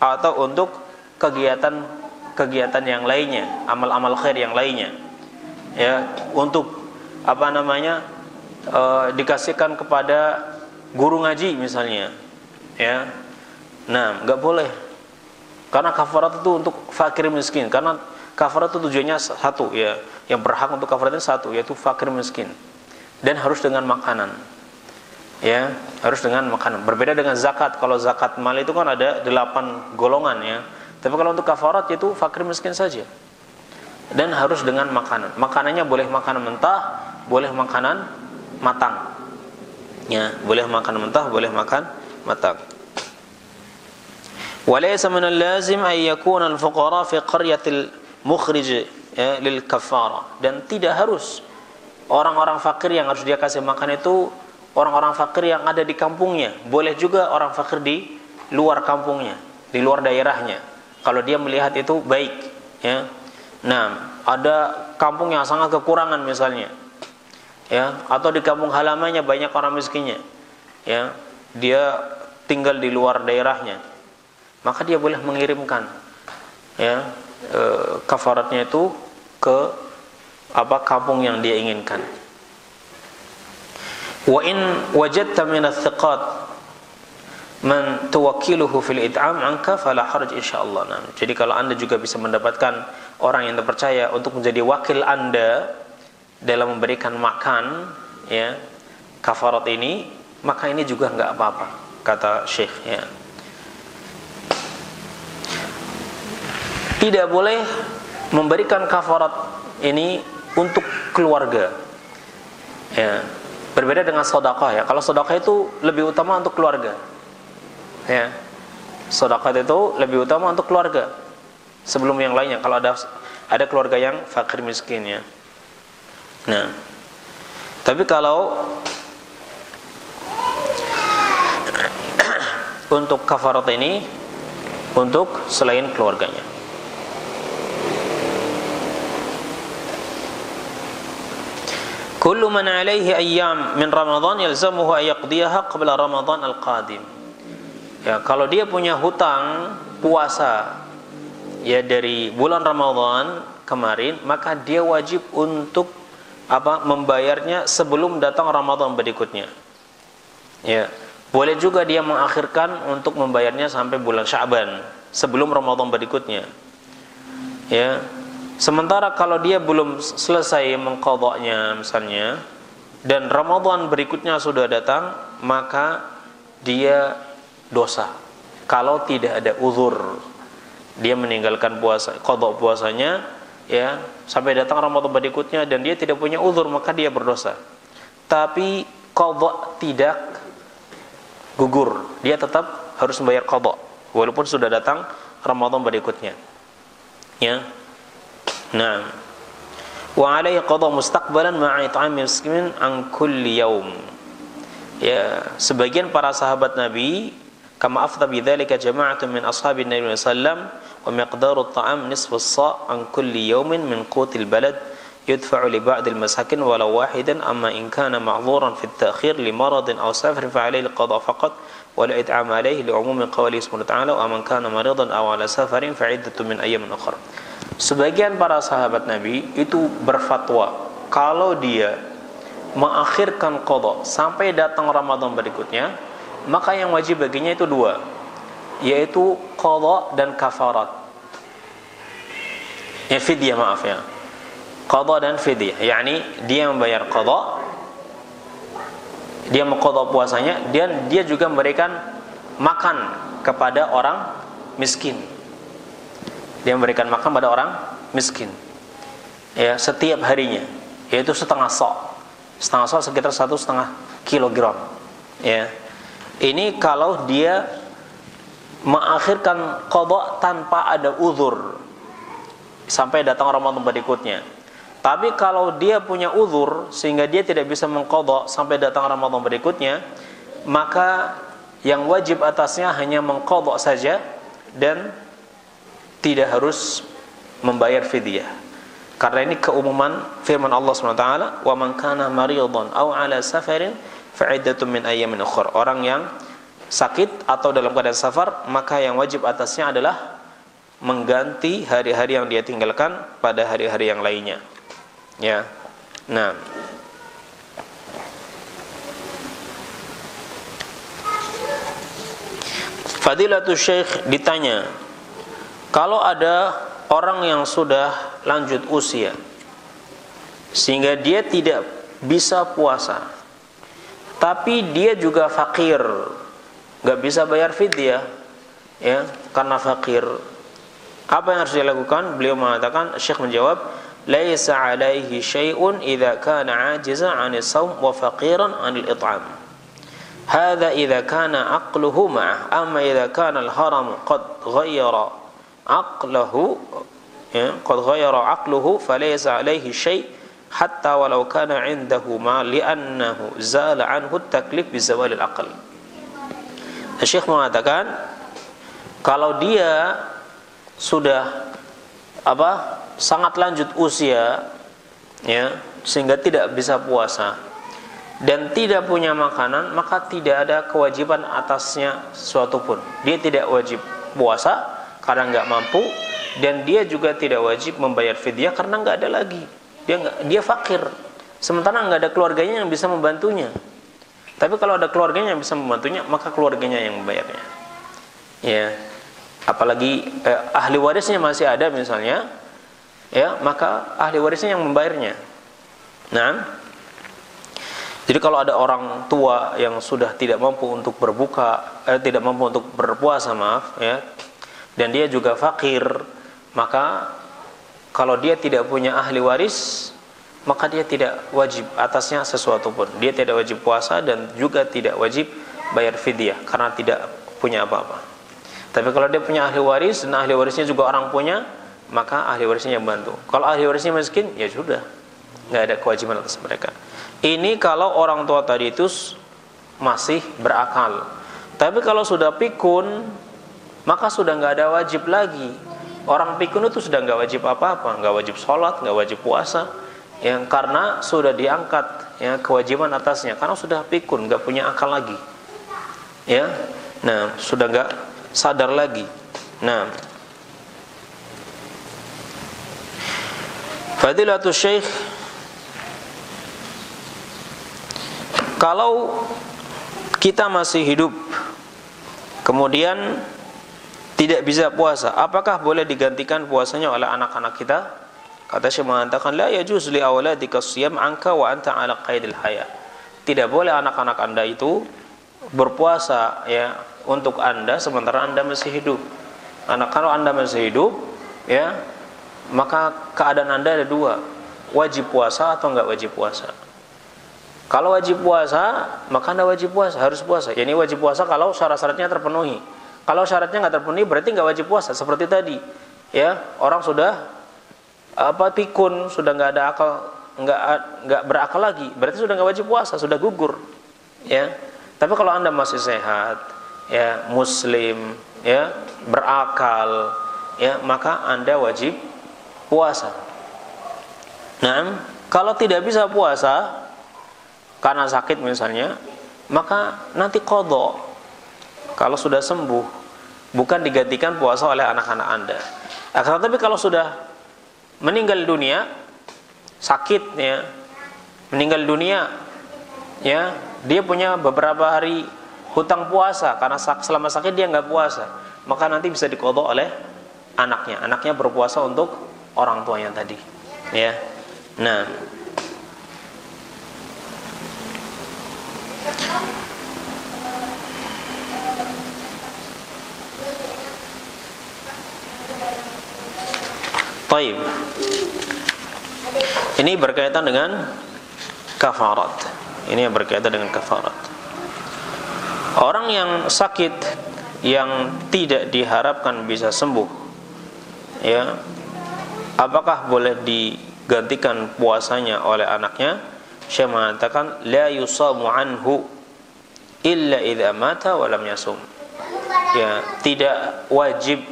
atau untuk kegiatan yang lainnya, amal-amal khair yang lainnya, ya, untuk apa namanya, dikasihkan kepada guru ngaji misalnya, ya. Nah, nggak boleh, karena kafarat itu untuk fakir miskin. Karena kafarat itu tujuannya satu, ya, yang berhak untuk kafarat itu satu, yaitu fakir miskin, dan harus dengan makanan, ya, harus dengan makanan. Berbeda dengan zakat. Kalau zakat mal itu kan ada 8 golongan, ya. Tapi kalau untuk kafarat itu fakir miskin saja, dan harus dengan makanan. Makanannya boleh makanan mentah, boleh makanan matang. Ya, boleh makan mentah, boleh makan matang. Walaysa min al-lazim ay yakuna al-fuqara fi qaryatil mukhrij lil kafara. Dan tidak harus orang-orang fakir yang harus dia kasih makan itu orang-orang fakir yang ada di kampungnya. Boleh juga orang fakir di luar kampungnya, di luar daerahnya, kalau dia melihat itu baik, ya. Nah, ada kampung yang sangat kekurangan misalnya, ya, atau di kampung halamannya banyak orang miskinnya, ya, dia tinggal di luar daerahnya, maka dia boleh mengirimkan, ya, kafaratnya itu ke kampung yang dia inginkan. Wa in wajadta min ats-thiqat man tuwakkiluhu fil it'am anka fala haraj insyaallah. Nah, jadi kalau Anda juga bisa mendapatkan orang yang terpercaya untuk menjadi wakil Anda dalam memberikan makan, ya, kafarat ini, maka ini juga enggak apa-apa, kata Syekh, ya. Tidak boleh memberikan kafarat ini untuk keluarga, ya. Berbeda dengan sedekah, ya. Kalau sedekah itu lebih utama untuk keluarga, ya. Sedekah itu lebih utama untuk keluarga sebelum yang lainnya. Kalau ada keluarga yang fakir miskin, ya. Nah, tapi kalau untuk kafarat ini untuk selain keluarganya. Kullu man alaihi ayyam min Ramadan yalzamuhu an yaqdiyaha qabla Ramadan al-qadim. Ya, kalau dia punya hutang puasa, ya, dari bulan Ramadan kemarin, maka dia wajib untuk membayarnya sebelum datang Ramadan berikutnya. Ya, boleh juga dia mengakhirkan untuk membayarnya sampai bulan Sya'ban sebelum Ramadan berikutnya. Ya. Sementara kalau dia belum selesai mengqadha'nya misalnya dan Ramadan berikutnya sudah datang, maka dia dosa. Kalau tidak ada uzur, dia meninggalkan puasa, qadha' puasanya, ya, sampai datang Ramadan berikutnya dan dia tidak punya uzur, maka dia berdosa. Tapi qadha' tidak gugur, dia tetap harus membayar qadha' walaupun sudah datang Ramadan berikutnya, ya. Nah, wa alaihi qadha mustaqbalan ma'a it'ami miskinan an kulli yaum. Ya, sebagian para sahabat Nabi kama afdha bidzalika jama'atun min ashabin Nabi sallam wa miqdaru at-ta'am nisfu as-sa' an kulli yawmin min qutil balad yudfa'u li ba'd al-masakin walau wahidan amma in kana ma'dhuran fi at-ta'khir li maradin aw safarin fa alayhi al-qadha faqat wa la it'am alayhi li umumi qawlihi subhanahu wa ta'ala wa man kana maridan aw ala safarin fa 'iddatun min ayyamin ukhra. Sebagian para sahabat Nabi itu berfatwa kalau dia mengakhirkan qadha sampai datang Ramadan berikutnya, maka yang wajib baginya itu dua, yaitu qadha dan kafarat. Ya, fidyah, maaf, ya. Qadha dan fidyah, yakni dia membayar qadha, dia mengqadha puasanya, dan dia juga memberikan makan kepada orang miskin. Dia memberikan makan pada orang miskin, ya, setiap harinya, yaitu setengah sa'. Setengah sa' sekitar 1,5 kilogram, ya. Ini kalau dia mengakhirkan qadha tanpa ada uzur sampai datang Ramadan berikutnya. Tapi kalau dia punya uzur sehingga dia tidak bisa mengqadha sampai datang Ramadan berikutnya, maka yang wajib atasnya hanya mengqadha saja dan tidak harus membayar fidyah. Karena ini keumuman firman Allah SWT, wa man kana maridan aw ala safarin fa 'iddatun min ayyamin ukhra. Orang yang sakit atau dalam keadaan safar, maka yang wajib atasnya adalah mengganti hari-hari yang dia tinggalkan pada hari-hari yang lainnya, ya. Nah, Fadilatul Syekh ditanya, kalau ada orang yang sudah lanjut usia sehingga dia tidak bisa puasa, tapi dia juga fakir, nggak bisa bayar fidyah, ya, karena fakir, Apa yang harus dilakukan? Beliau mengatakan, Syekh menjawab, laisa alaihi syai'un idza kana 'ajizan 'anil shaum wa faqiran 'anil it'am. Hadza idza kana aqluhu ma'ah, amma idza kana al-haram qad ghayyara aqluhu qad ghayyara aqluhu falaysa alaihi syai' hatta walau kana 'indahu ma li'annahu zala 'anhu at-taklif bi zawalil aql. Syekh mengatakan, kalau dia sudah sangat lanjut usia, ya, sehingga tidak bisa puasa dan tidak punya makanan, maka tidak ada kewajiban atasnya sesuatu pun. Dia tidak wajib puasa karena nggak mampu, dan dia juga tidak wajib membayar fidyah karena nggak ada lagi. Dia fakir, sementara nggak ada keluarganya yang bisa membantunya. Tapi kalau ada keluarganya yang bisa membantunya, maka keluarganya yang membayarnya. Ya, apalagi ahli warisnya masih ada misalnya, ya, maka ahli warisnya yang membayarnya. Nah, jadi kalau ada orang tua yang sudah tidak mampu untuk tidak mampu untuk berpuasa, ya, dan dia juga fakir, maka kalau dia tidak punya ahli waris, maka dia tidak wajib atasnya sesuatu pun. Dia tidak wajib puasa dan juga tidak wajib bayar fidyah karena tidak punya apa-apa. Tapi kalau dia punya ahli waris dan ahli warisnya juga orang punya, maka ahli warisnya yang bantu. Kalau ahli warisnya miskin, ya sudah, nggak ada kewajiban atas mereka. Ini kalau orang tua tadi itu masih berakal. Tapi kalau sudah pikun, maka sudah nggak ada wajib lagi. Orang pikun itu sudah nggak wajib apa-apa, nggak wajib sholat, nggak wajib puasa, yang karena sudah diangkat, ya, kewajiban atasnya, karena sudah pikun, nggak punya akal lagi, ya. Nah, sudah nggak sadar lagi. Nah, Fadilatul Syekh, kalau kita masih hidup kemudian tidak bisa puasa, apakah boleh digantikan puasanya oleh anak-anak kita? Kata Syekh mengatakan, la yajuz li awladika siyam anka wa anta ala qaidil haya. Tidak boleh anak-anak Anda itu berpuasa, ya, untuk Anda sementara Anda masih hidup. Karena kalau Anda masih hidup, ya, maka keadaan Anda ada dua, wajib puasa atau enggak wajib puasa. Kalau wajib puasa, maka Anda wajib puasa, harus puasa. Yani wajib puasa kalau syarat-syaratnya terpenuhi. Kalau syaratnya enggak terpenuhi, berarti enggak wajib puasa. Seperti tadi, ya, orang sudah pikun, sudah enggak ada akal, enggak berakal lagi, berarti sudah enggak wajib puasa, sudah gugur, ya. Tapi kalau Anda masih sehat, ya, muslim, ya, berakal, ya, maka Anda wajib puasa. Nah, kalau tidak bisa puasa karena sakit misalnya, maka nanti qadha. Kalau sudah sembuh, bukan digantikan puasa oleh anak-anak Anda. Tapi kalau sudah meninggal dunia, sakit, ya, meninggal dunia, ya, dia punya beberapa hari hutang puasa karena selama sakit dia nggak puasa, maka nanti bisa diqadha oleh anaknya. Anaknya berpuasa untuk orang tuanya tadi, ya. Nah, taib. Ini berkaitan dengan kafarat. Ini yang berkaitan dengan kafarat. Orang yang sakit yang tidak diharapkan bisa sembuh, ya, apakah boleh digantikan puasanya oleh anaknya? Syekh mengatakan, la yusamu anhu illa idza mata wa lam yasum. Ya, tidak wajib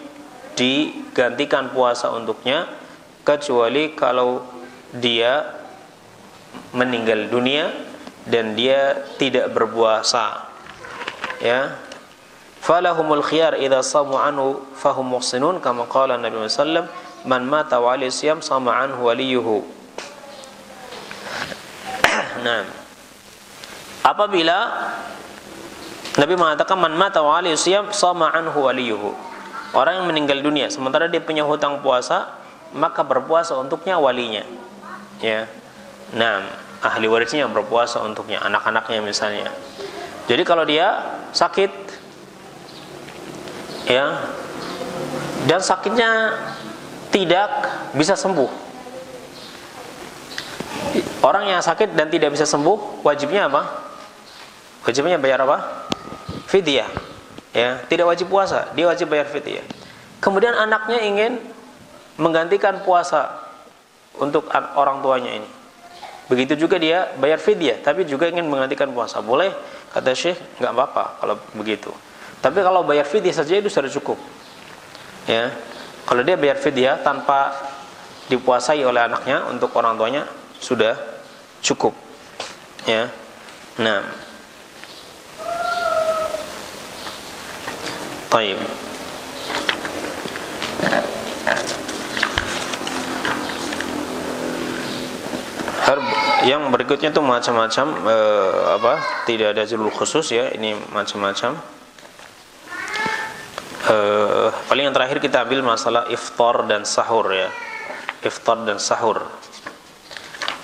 digantikan puasa untuknya kecuali kalau dia meninggal dunia dan dia tidak berpuasa, ya. Falahumul khiyar idza samu anhu fahum muhsinun kama qala Nabi sallallahu alaihi wasallam, man mata wa alayhi siyam sama anhu waliyuhu. Nah, apabila Nabi mengatakan man mata wa alayhi siyam sama anhu waliyuhu, orang yang meninggal dunia sementara dia punya hutang puasa, maka berpuasa untuknya walinya, ya. Nah, ahli warisnya yang berpuasa untuknya, anak-anaknya misalnya. Jadi kalau dia sakit, ya, dan sakitnya tidak bisa sembuh. Orang yang sakit dan tidak bisa sembuh, wajibnya apa? Wajibnya bayar apa? Fidyah. Ya, tidak wajib puasa, dia wajib bayar fidyah. Kemudian anaknya ingin menggantikan puasa untuk orang tuanya ini. Begitu juga dia bayar fidyah, tapi juga ingin menggantikan puasa. Boleh, kata Syekh, nggak apa-apa kalau begitu. Tapi kalau bayar fidyah saja itu sudah cukup. Ya, kalau dia bayar fidyah tanpa dipuasai oleh anaknya untuk orang tuanya sudah cukup. Ya, nah, taib. Yang berikutnya itu macam-macam, tidak ada judul khusus ya, ini macam-macam. Paling yang terakhir kita ambil masalah iftar dan sahur ya. Iftar dan sahur.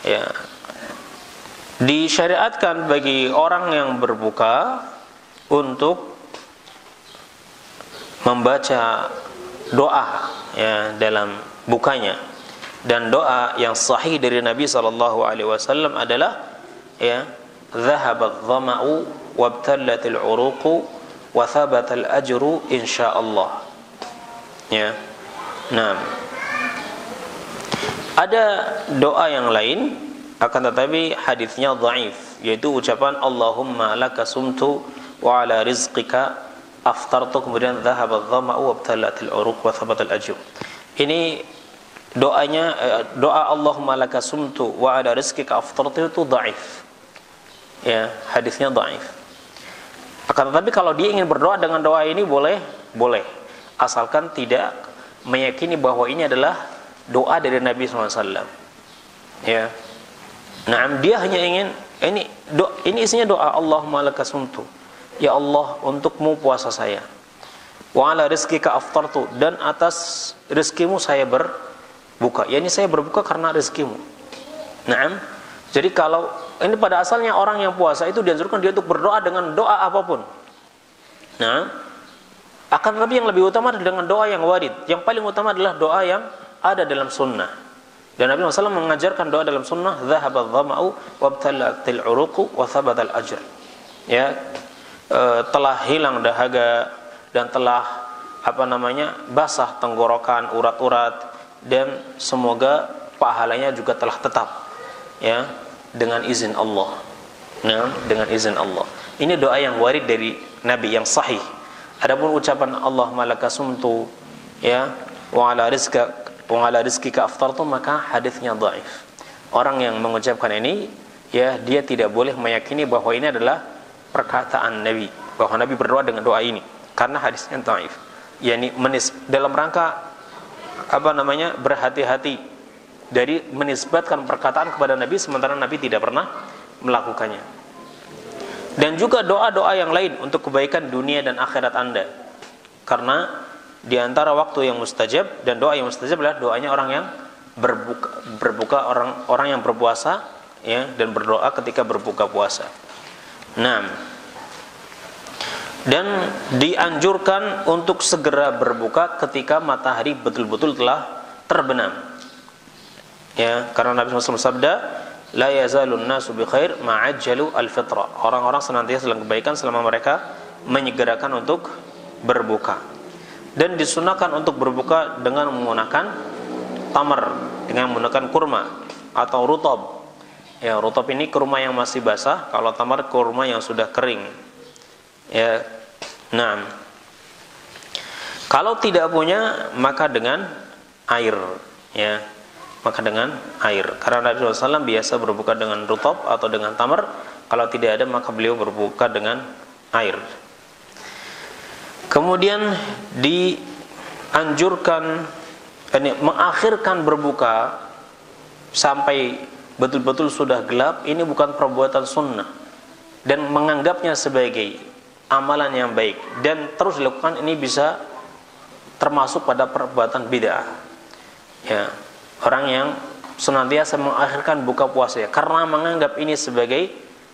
Ya. Disyariatkan bagi orang yang berbuka untuk membaca doa ya dalam bukanya. Dan doa yang sahih dari Nabi SAW adalah ya, dhahabat dhama'u wabtallatil uruqu wa thabatal ajru insyaallah. Ya. Nah, ada doa yang lain akan tetapi hadisnya dhaif, yaitu ucapan Allahumma laka sumtu wa ala rizqika aftartu, kemudian dhahabat dhama'u wabtallatil uruq wa thabatal ajru. Ini doanya, doa Allahumma laka sumtu wa ala rizqika aftartu itu dhaif. Ya, hadisnya dhaif. Akan tetapi kalau dia ingin berdoa dengan doa ini boleh, asalkan tidak meyakini bahwa ini adalah doa dari Nabi SAW. Ya, nah dia hanya ingin ini isinya doa Allahumma laka sumtu, ya Allah untukmu puasa saya, wa ala rizqika aftartu, dan atas rezekimu saya berbuka. Ya, ini saya berbuka karena rezekimu. Nah, jadi kalau ini pada asalnya orang yang puasa itu dianjurkan dia untuk berdoa dengan doa apapun. Nah, akan tetapi yang lebih utama adalah dengan doa yang warid. Yang paling utama adalah doa yang ada dalam sunnah. Dan Nabi SAW mengajarkan doa dalam sunnah, dhahabat dhama'u wabtallatil uruqu wa thabatal ajr. Ya, telah hilang dahaga dan telah basah tenggorokan, urat-urat, dan semoga pahalanya juga telah tetap. Ya, dengan izin Allah. Nah, dengan izin Allah. Ini doa yang warid dari Nabi yang sahih. Adapun ucapan Allahumma laka sumtu ya wa ala rizqika aftartu, maka hadisnya dhaif. Orang yang mengucapkan ini ya, dia tidak boleh meyakini bahwa ini adalah perkataan Nabi, bahwa Nabi berdoa dengan doa ini, karena hadisnya dhaif. Yani dalam rangka berhati-hati dari menisbatkan perkataan kepada Nabi sementara Nabi tidak pernah melakukannya. Dan juga doa-doa yang lain untuk kebaikan dunia dan akhirat Anda. Karena di antara waktu yang mustajab dan doa yang mustajab adalah doanya orang yang berbuka orang yang berpuasa ya, dan berdoa ketika berbuka puasa. Nah, dan dianjurkan untuk segera berbuka ketika matahari betul-betul telah terbenam. Ya, karena Nabi SAW sabda, la yazalun nasu bi khair ma'ajjalu al-fitra. Orang-orang senantiasa dalam kebaikan selama mereka menyegerakan untuk berbuka. Dan disunahkan untuk berbuka dengan menggunakan tamar, dengan menggunakan kurma atau rutab. Ya, rutab ini kurma yang masih basah, kalau tamar kurma yang sudah kering. Ya. Nah, kalau tidak punya maka dengan air, ya. Maka dengan air. Karena Nabi SAW biasa berbuka dengan rutab atau dengan tamar. Kalau tidak ada maka beliau berbuka dengan air. Kemudian dianjurkan mengakhirkan berbuka sampai betul-betul sudah gelap. Ini bukan perbuatan sunnah, dan menganggapnya sebagai amalan yang baik dan terus dilakukan, ini bisa termasuk pada perbuatan bid'ah. Ya, orang yang senantiasa mengakhirkan buka puasa ya, karena menganggap ini sebagai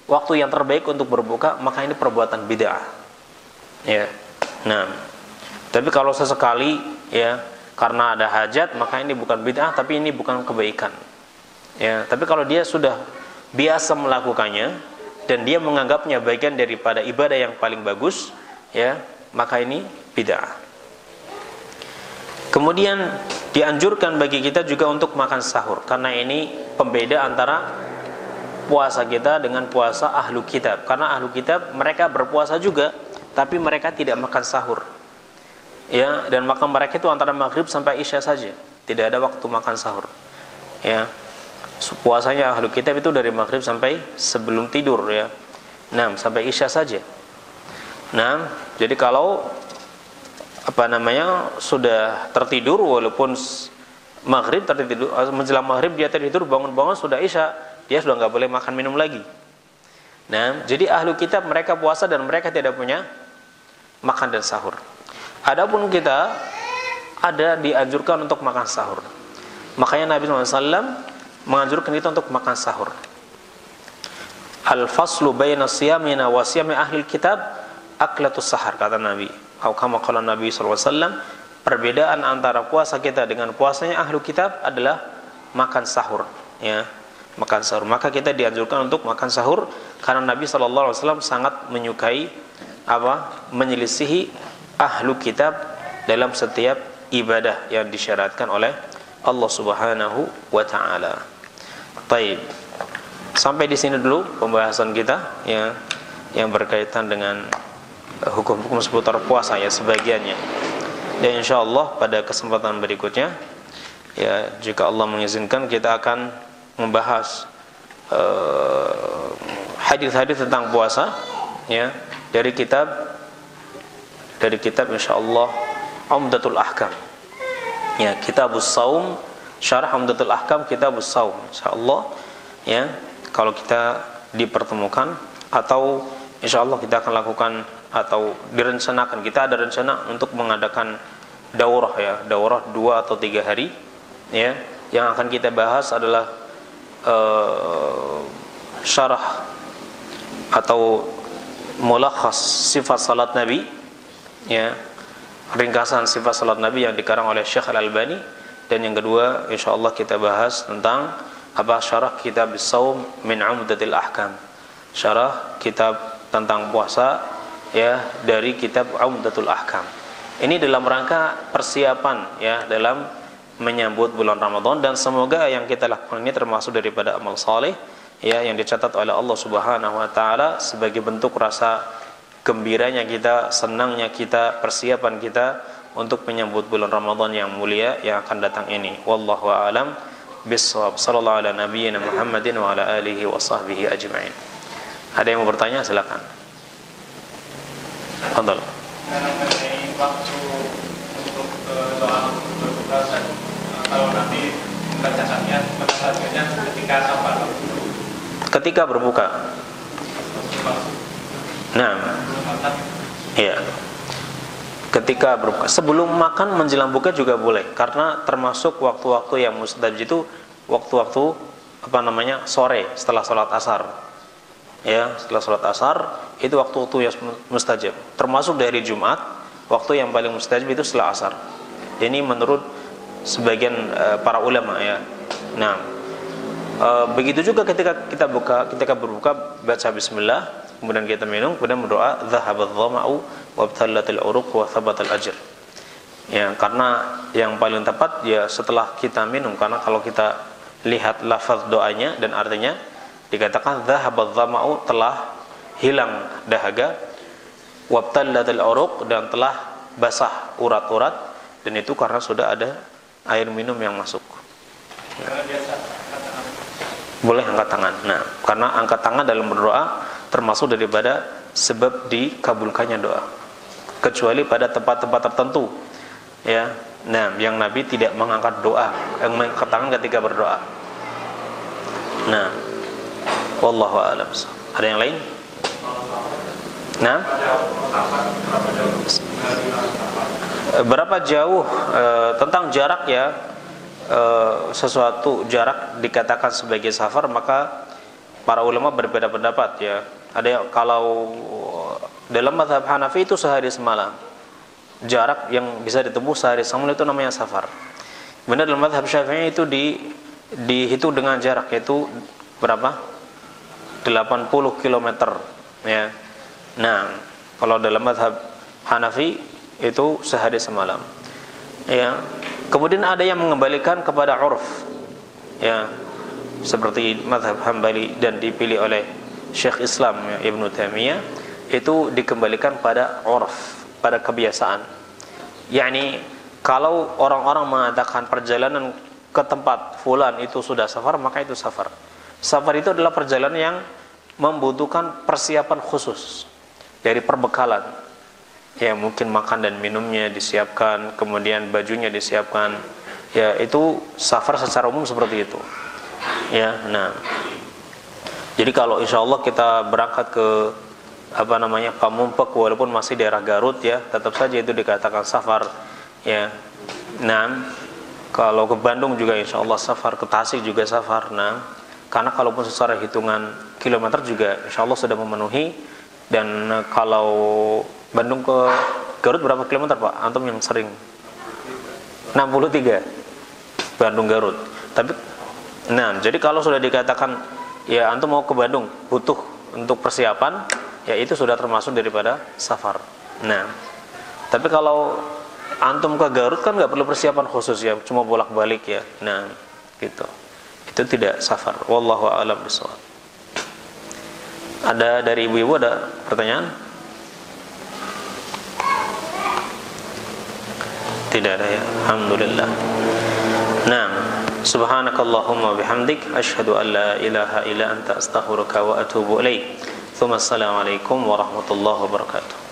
waktu yang terbaik untuk berbuka, maka ini perbuatan bid'ah. Ya. Nah, tapi kalau sesekali ya karena ada hajat, maka ini bukan bid'ah, tapi ini bukan kebaikan. Ya, tapi kalau dia sudah biasa melakukannya dan dia menganggapnya bagian daripada ibadah yang paling bagus, ya, maka ini bid'ah. Kemudian dianjurkan bagi kita juga untuk makan sahur, karena ini pembeda antara puasa kita dengan puasa ahlu kitab. Karena ahlu kitab mereka berpuasa juga, tapi mereka tidak makan sahur. Ya, dan makan mereka itu antara maghrib sampai isya saja, tidak ada waktu makan sahur. Ya, puasanya ahlu kitab itu dari maghrib sampai sebelum tidur, ya. Nah, sampai isya saja. Nah, jadi kalau sudah tertidur, walaupun maghrib tertidur, menjelang maghrib dia tertidur, bangun-bangun sudah isya, dia sudah nggak boleh makan minum lagi. Nah, jadi ahlu kitab mereka puasa dan mereka tidak punya makan dan sahur. Adapun kita ada dianjurkan untuk makan sahur. Makanya Nabi SAW menganjurkan kita untuk makan sahur. Al-faslu baina siyamina wa siyami ahli kitab aklatus sahar, kata Nabi. Atau kama qala Nabi SAW, perbedaan antara puasa kita dengan puasanya ahli kitab adalah makan sahur, ya, makan sahur. Maka kita dianjurkan untuk makan sahur karena Nabi SAW sangat menyukai menyelisihi ahlu kitab dalam setiap ibadah yang disyaratkan oleh Allah Subhanahu wa taala. Baik. Sampai di sini dulu pembahasan kita, ya, yang berkaitan dengan hukum-hukum seputar puasa, ya, sebagiannya. Dan insyaallah pada kesempatan berikutnya, ya, jika Allah mengizinkan, kita akan membahas hadis-hadis tentang puasa, ya, dari kitab insyaallah Umdatul Ahkam, ya, Kitabus Shaum, Syarah Umdatul Ahkam, Kitabus Shaum, insyaallah, ya, kalau kita dipertemukan, atau insyaallah kita akan lakukan, atau direncanakan, kita ada rencana untuk mengadakan daurah, ya, daurah 2 atau 3 hari, ya, yang akan kita bahas adalah syarah atau mulakhas sifat salat Nabi, ya, ringkasan sifat salat Nabi yang dikarang oleh Syekh Al-Albani. Dan yang kedua insyaallah kita bahas tentang syarah kitab Shaum min Umdatil Ahkam, syarah kitab tentang puasa, ya, dari kitab Umdatul Ahkam. Ini dalam rangka persiapan, ya, dalam menyambut bulan Ramadan, dan semoga yang kita lakukan ini termasuk daripada amal saleh, ya, yang dicatat oleh Allah Subhanahu wa taala sebagai bentuk rasa gembiranya kita, senangnya kita, persiapan kita untuk menyambut bulan Ramadan yang mulia yang akan datang ini. Wallahu a'lam bissawab. Sallallahu ala nabiyyina Muhammadin wa ala alihi wa sahbihi ajma'in. Ada yang mau bertanya, silakan. Fadhal. Waktu untuk doa berbuka, kalau nanti membacakannya ketika safar, ketika berbuka. Nah, ya, ketika berbuka, sebelum makan menjelang buka juga boleh, karena termasuk waktu-waktu yang mustajab itu waktu-waktu sore setelah sholat asar, ya, setelah sholat asar itu waktu-waktu yang mustajab. Termasuk dari Jumat, waktu yang paling mustajab itu setelah asar. Ini menurut sebagian para ulama, ya. Nah, begitu juga ketika berbuka, baca bismillah, kemudian kita minum, kemudian berdoa dhahabadh dhama'u wabtallatil uruq wa thabatal ajr. Ya, karena yang paling tepat, ya, setelah kita minum, karena kalau kita lihat lafaz doanya dan artinya dikatakan dhahabadh dhama'u, telah hilang dahaga, wabtallatil uruq, dan telah basah urat-urat, dan itu karena sudah ada air minum yang masuk. Ya. Boleh angkat tangan. Nah, karena angkat tangan dalam berdoa termasuk daripada sebab dikabulkannya doa, kecuali pada tempat-tempat tertentu, ya. Nah, yang Nabi tidak mengangkat doa, yang mengangkat tangan ketika berdoa. Nah, wallahu a'lam. Ada yang lain? Nah, berapa jauh tentang jarak, ya, sesuatu jarak dikatakan sebagai safar, maka para ulama berbeda pendapat, ya. Ada kalau dalam mazhab Hanafi itu sehari semalam, jarak yang bisa ditempuh sehari semalam itu namanya safar. Benar, dalam mazhab Syafi'i itu dihitung dengan jarak, yaitu berapa? 80 km ya. Nah, kalau dalam mazhab Hanafi itu sehari semalam. Ya. Kemudian ada yang mengembalikan kepada urf. Ya. Seperti mazhab Hambali dan dipilih oleh Syekh Islam ya, Ibnu Taimiyah, itu dikembalikan pada urf, pada kebiasaan. Yani kalau orang-orang mengatakan perjalanan ke tempat fulan itu sudah safar, maka itu safar. Safar itu adalah perjalanan yang membutuhkan persiapan khusus dari perbekalan. Ya, mungkin makan dan minumnya disiapkan, kemudian bajunya disiapkan. Ya, itu safar secara umum seperti itu. Ya, nah. Jadi kalau insya Allah kita berangkat ke Pamumpek walaupun masih daerah Garut ya, tetap saja itu dikatakan safar ya. Nah, kalau ke Bandung juga insya Allah safar, ke Tasik juga safar. Nah, karena kalaupun secara hitungan kilometer juga insya Allah sudah memenuhi. Dan kalau Bandung ke Garut berapa kilometer Pak? Antum yang sering 63 Bandung Garut. Tapi nah, jadi kalau sudah dikatakan ya antum mau ke Bandung butuh untuk persiapan, ya itu sudah termasuk daripada safar. Nah, tapi kalau antum ke Garut kan nggak perlu persiapan khusus ya, cuma bolak-balik ya. Nah, gitu. Itu tidak safar. Wallahu a'lam bishawab. Ada dari ibu-ibu ada pertanyaan? Tidak ada ya. Alhamdulillah. Nah, subhanakallahumma bihamdik asyhadu an la ilaha illa anta astaghfiruka wa atubu ilaik. Assalamualaikum warahmatullahi wabarakatuh.